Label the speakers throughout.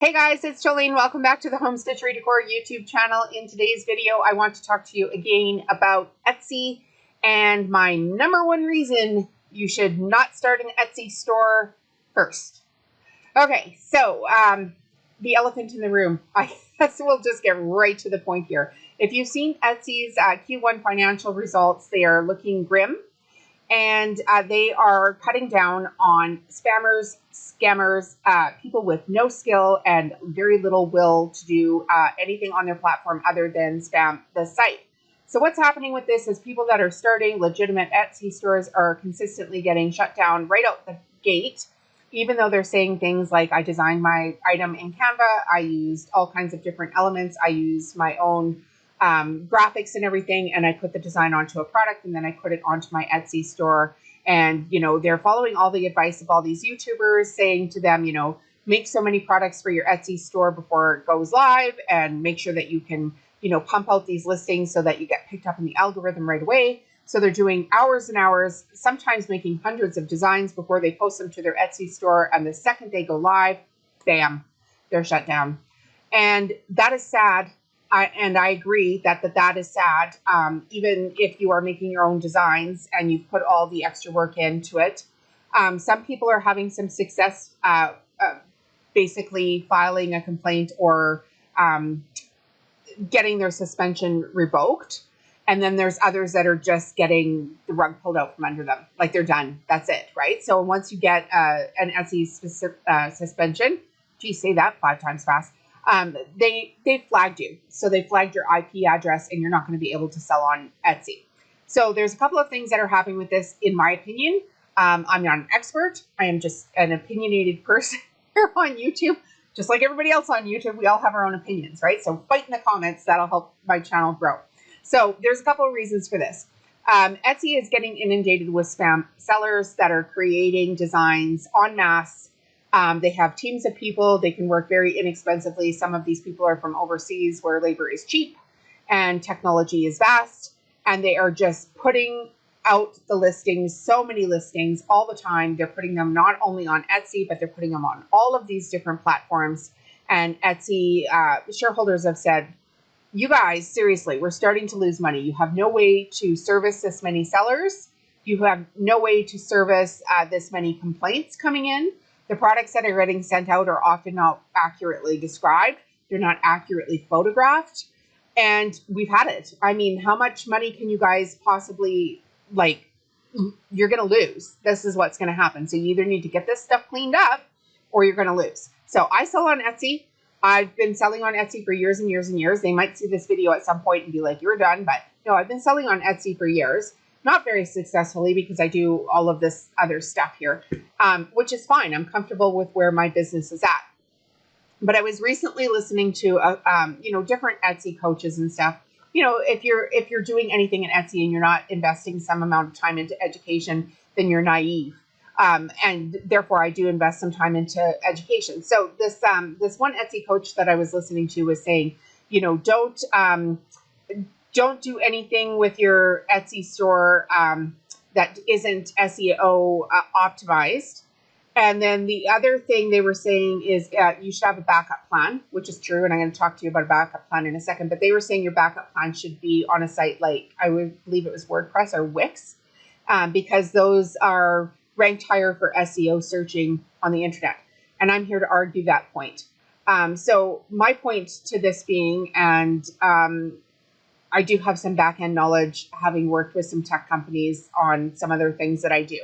Speaker 1: Hey guys, it's Jolene. Welcome back to the Home Stitchery Decor YouTube channel. In today's video, I want to talk to you again about Etsy and my number one reason you should not start an Etsy store first. Okay, so the elephant in the room. I guess we'll just get right to the point here. If you've seen Etsy's Q1 financial results, they are looking grim. And they are cutting down on spammers, scammers, people with no skill and very little will to do anything on their platform other than spam the site. So what's happening with this is people that are starting legitimate Etsy stores are consistently getting shut down right out the gate, even though they're saying things like, I designed my item in Canva, I used all kinds of different elements, I used my own graphics and everything, and I put the design onto a product and then I put it onto my Etsy store. And, you know, they're following all the advice of all these YouTubers saying to them, you know, make so many products for your Etsy store before it goes live and make sure that you can, you know, pump out these listings so that you get picked up in the algorithm right away. So they're doing hours and hours, sometimes making hundreds of designs before they post them to their Etsy store. And the second they go live, bam, they're shut down. And that is sad. I agree that is sad, even if you are making your own designs and you've put all the extra work into it. Some people are having some success basically filing a complaint or getting their suspension revoked. And then there's others that are just getting the rug pulled out from under them. Like they're done. That's it, right? So once you get an Etsy suspension, geez, say that 5 times fast. They flagged you. So they flagged your IP address and you're not going to be able to sell on Etsy. So there's a couple of things that are happening with this, in my opinion. I'm not an expert. I am just an opinionated person here on YouTube. Just like everybody else on YouTube, we all have our own opinions, right? So fight in the comments. That'll help my channel grow. So there's a couple of reasons for this. Etsy is getting inundated with spam sellers that are creating designs en masse. They have teams of people. They can work very inexpensively. Some of these people are from overseas where labor is cheap and technology is vast. And they are just putting out the listings, so many listings all the time. They're putting them not only on Etsy, but they're putting them on all of these different platforms. And Etsy shareholders have said, you guys, seriously, we're starting to lose money. You have no way to service this many sellers. You have no way to service this many complaints coming in. The products that are getting sent out are often not accurately described. They're not accurately photographed. And we've had it. I mean, how much money can you guys possibly, like, you're going to lose. This is what's going to happen. So you either need to get this stuff cleaned up or you're going to lose. So I sell on Etsy. I've been selling on Etsy for years and years and years. They might see this video at some point and be like, you're done. But no, I've been selling on Etsy for years. Not very successfully because I do all of this other stuff here, which is fine. I'm comfortable with where my business is at. But I was recently listening to, different Etsy coaches and stuff. You know, if you're doing anything in Etsy and you're not investing some amount of time into education, then you're naive. And therefore, I do invest some time into education. So this one Etsy coach that I was listening to was saying, you know, don't do anything with your Etsy store that isn't SEO optimized. And then the other thing they were saying is you should have a backup plan, which is true. And I'm going to talk to you about a backup plan in a second. But they were saying your backup plan should be on a site like, I would believe it was WordPress or Wix, because those are ranked higher for SEO searching on the internet. And I'm here to argue that point. So my point to this being, and I do have some back-end knowledge, having worked with some tech companies on some other things that I do.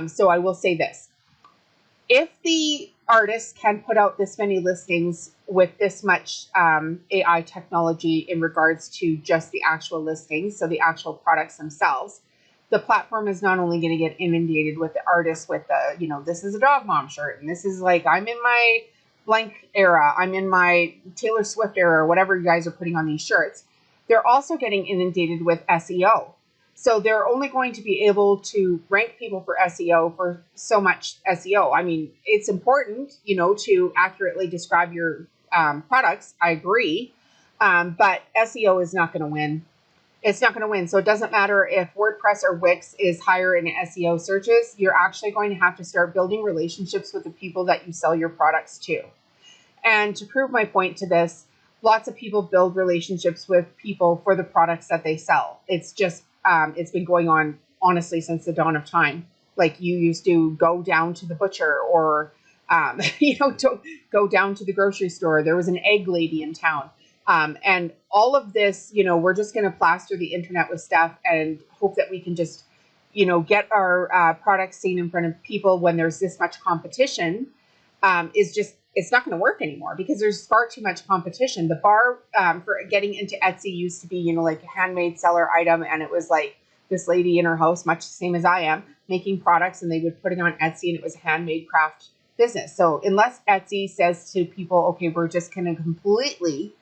Speaker 1: So I will say this. If the artist can put out this many listings with this much AI technology in regards to just the actual listings, so the actual products themselves, the platform is not only going to get inundated with the artists with the, you know, this is a dog mom shirt, and this is like, I'm in my blank era, I'm in my Taylor Swift era, or whatever you guys are putting on these shirts. They're also getting inundated with SEO. So they're only going to be able to rank people for SEO for so much SEO. I mean, it's important, you know, to accurately describe your products. I agree. But SEO is not going to win. It's not going to win. So it doesn't matter if WordPress or Wix is higher in SEO searches. You're actually going to have to start building relationships with the people that you sell your products to. And to prove my point to this, lots of people build relationships with people for the products that they sell. It's just, it's been going on, honestly, since the dawn of time. Like, you used to go down to the butcher or, to go down to the grocery store. There was an egg lady in town. And all of this, we're just going to plaster the internet with stuff and hope that we can just, get our products seen in front of people when there's this much competition. It's not going to work anymore because there's far too much competition. The bar for getting into Etsy used to be, like a handmade seller item. And it was like this lady in her house, much the same as I am, making products, and they would put it on Etsy, and it was a handmade craft business. So unless Etsy says to people, okay, we're just going to completely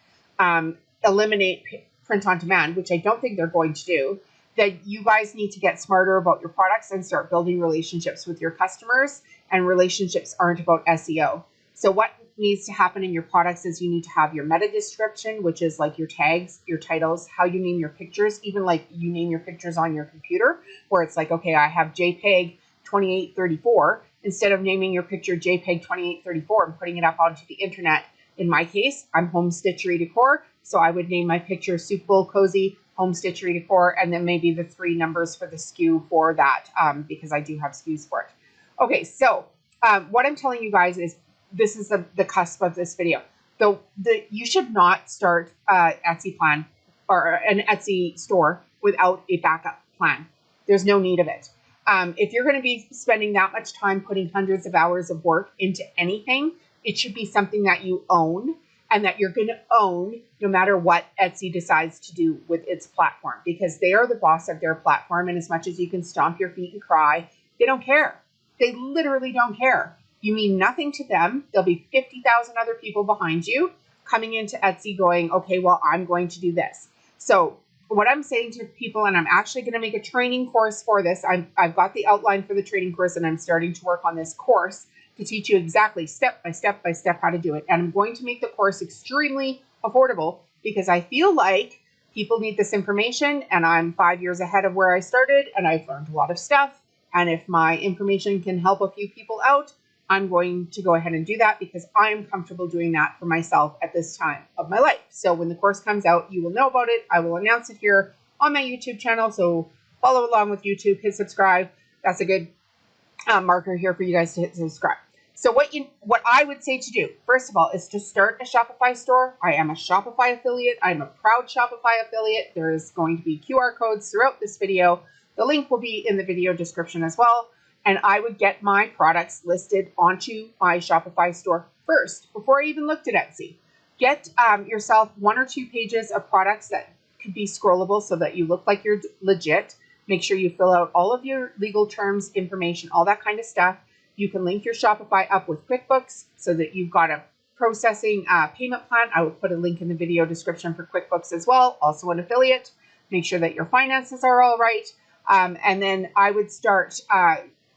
Speaker 1: eliminate print on demand, which I don't think they're going to do, that you guys need to get smarter about your products and start building relationships with your customers. And relationships aren't about SEO. So what needs to happen in your products is you need to have your meta description, which is like your tags, your titles, how you name your pictures, even like you name your pictures on your computer, where it's like, okay, I have JPEG 2834, instead of naming your picture JPEG 2834 and putting it up onto the internet. In my case, I'm Home Stitchery Decor, so I would name my picture Soup Bowl Cozy Home Stitchery Decor, and then maybe the 3 numbers for the SKU for that, because I do have SKUs for it. Okay, so what I'm telling you guys is, this is the cusp of this video. You should not start an Etsy plan or an Etsy store without a backup plan. There's no need of it. If you're going to be spending that much time putting hundreds of hours of work into anything, it should be something that you own and that you're going to own no matter what Etsy decides to do with its platform, because they are the boss of their platform. And as much as you can stomp your feet and cry, they don't care. They literally don't care. You mean nothing to them. There'll be 50,000 other people behind you coming into Etsy going, okay, well, I'm going to do this. So what I'm saying to people, and I'm actually going to make a training course for this. I've got the outline for the training course, and I'm starting to work on this course to teach you exactly step by step by step how to do it. And I'm going to make the course extremely affordable because I feel like people need this information, and I'm 5 years ahead of where I started, and I've learned a lot of stuff. And if my information can help a few people out, I'm going to go ahead and do that because I'm comfortable doing that for myself at this time of my life. So when the course comes out, you will know about it. I will announce it here on my YouTube channel. So follow along with YouTube, hit subscribe. That's a good marker here for you guys to hit subscribe. So what I would say to do, first of all, is to start a Shopify store. I am a Shopify affiliate. I'm a proud Shopify affiliate. There is going to be QR codes throughout this video. The link will be in the video description as well. And I would get my products listed onto my Shopify store first, before I even looked at Etsy. Get yourself 1 or 2 pages of products that could be scrollable so that you look like you're legit. Make sure you fill out all of your legal terms, information, all that kind of stuff. You can link your Shopify up with QuickBooks so that you've got a processing payment plan. I will put a link in the video description for QuickBooks as well, also an affiliate. Make sure that your finances are all right. And then I would start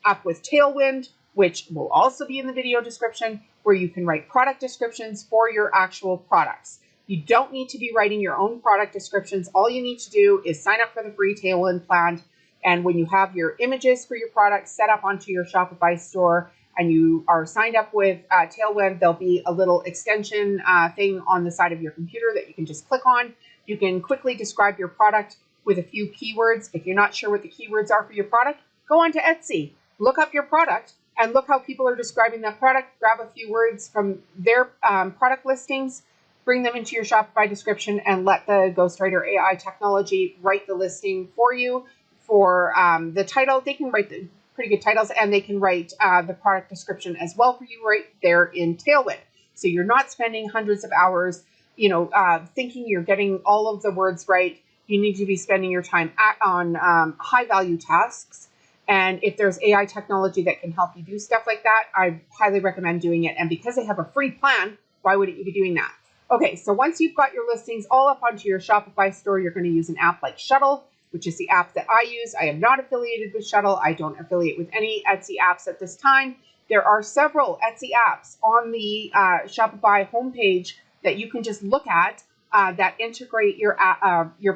Speaker 1: up with Tailwind, which will also be in the video description, where you can write product descriptions for your actual products. You don't need to be writing your own product descriptions. All you need to do is sign up for the free Tailwind plan. And when you have your images for your products set up onto your Shopify store and you are signed up with Tailwind, there'll be a little extension thing on the side of your computer that you can just click on. You can quickly describe your product with a few keywords. If you're not sure what the keywords are for your product, go on to Etsy, look up your product, and look how people are describing that product. Grab a few words from their product listings, bring them into your Shopify description, and let the Ghostwriter AI technology write the listing for you. For the title, they can write the pretty good titles, and they can write the product description as well for you right there in Tailwind. So you're not spending hundreds of hours, thinking you're getting all of the words right. You need to be spending your time on high-value tasks. And if there's AI technology that can help you do stuff like that, I highly recommend doing it. And because they have a free plan, why wouldn't you be doing that? Okay, so once you've got your listings all up onto your Shopify store, you're going to use an app like Shuttle, which is the app that I use. I am not affiliated with Shuttle. I don't affiliate with any Etsy apps at this time. There are several Etsy apps on the Shopify homepage that you can just look at that integrate your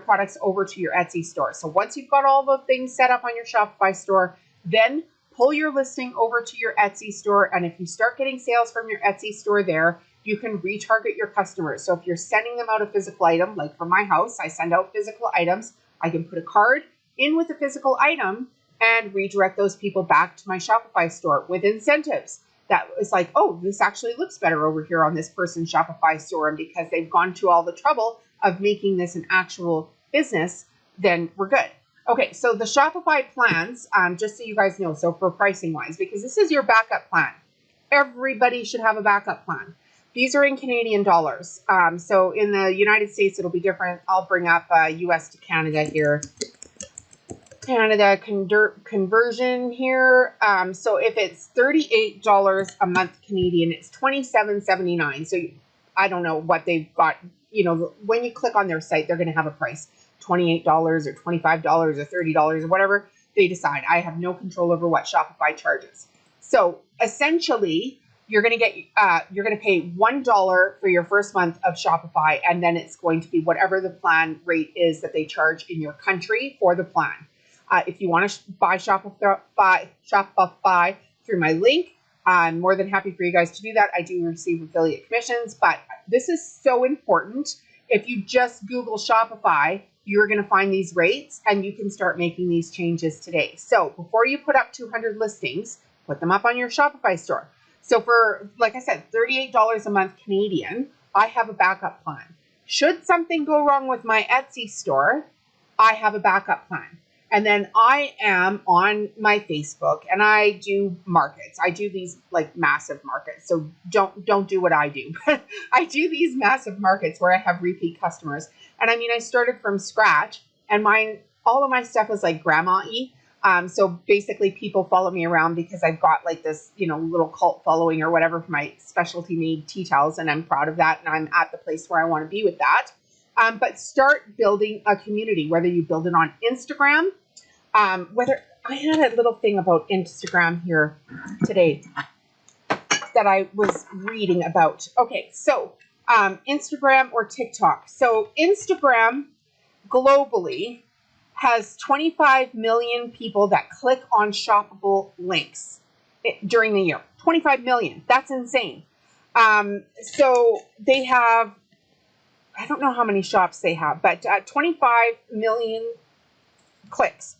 Speaker 1: products over to your Etsy store. So once you've got all the things set up on your Shopify store, then pull your listing over to your Etsy store. And if you start getting sales from your Etsy store there, you can retarget your customers. So if you're sending them out a physical item, like for my house, I send out physical items. I can put a card in with a physical item and redirect those people back to my Shopify store with incentives. That was like, oh, this actually looks better over here on this person's Shopify store. And because they've gone to all the trouble of making this an actual business, then we're good. Okay, so the Shopify plans, just so you guys know, so for pricing wise, because this is your backup plan. Everybody should have a backup plan. These are in Canadian dollars. So in the United States, it'll be different. I'll bring up US to Canada here. Canada conversion here. So if it's $38 a month Canadian, it's $27.79. So I don't know what they've got. You know, when you click on their site, they're going to have a price, $28 or $25 or $30 or whatever they decide. I have no control over what Shopify charges. So essentially, you're going to pay $1 for your first month of Shopify, and then it's going to be whatever the plan rate is that they charge in your country for the plan. If you want to buy Shopify through my link, I'm more than happy for you guys to do that. I do receive affiliate commissions, but this is so important. If you just Google Shopify, you're going to find these rates, and you can start making these changes today. So before you put up 200 listings, put them up on your Shopify store. So for, like I said, $38 a month Canadian, I have a backup plan. Should something go wrong with my Etsy store, I have a backup plan. And then I am on my Facebook, and I do markets. I do these like massive markets. So don't do what I do. I do these massive markets where I have repeat customers. And I mean, I started from scratch, and all of my stuff is like grandma-y. So basically people follow me around because I've got like this, little cult following or whatever for my specialty made tea towels. And I'm proud of that. And I'm at the place where I want to be with that. But start building a community, whether you build it on Instagram, whether I had a little thing about Instagram here today that I was reading about. Okay. So, Instagram or TikTok. So Instagram globally has 25 million people that click on shoppable links during the year. 25 million. That's insane. So they have, I don't know how many shops they have, but 25 million clicks.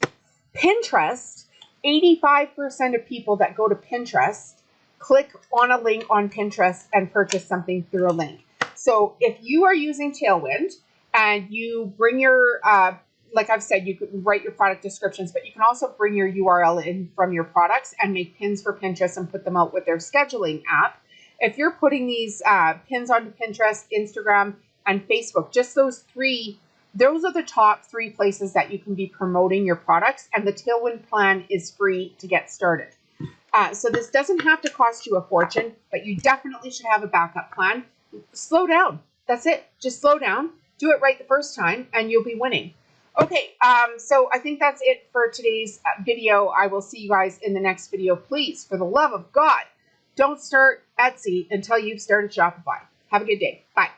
Speaker 1: Pinterest, 85% of people that go to Pinterest click on a link on Pinterest and purchase something through a link. So if you are using Tailwind and you bring your, like I've said, you can write your product descriptions, but you can also bring your URL in from your products and make pins for Pinterest and put them out with their scheduling app. If you're putting these pins onto Pinterest, Instagram, and Facebook, just those three, those are the top 3 places that you can be promoting your products. And the Tailwind plan is free to get started. So this doesn't have to cost you a fortune, but you definitely should have a backup plan. Slow down. That's it. Just slow down. Do it right the first time, and you'll be winning. Okay, so I think that's it for today's video. I will see you guys in the next video. Please, for the love of God, don't start Etsy until you've started Shopify. Have a good day. Bye.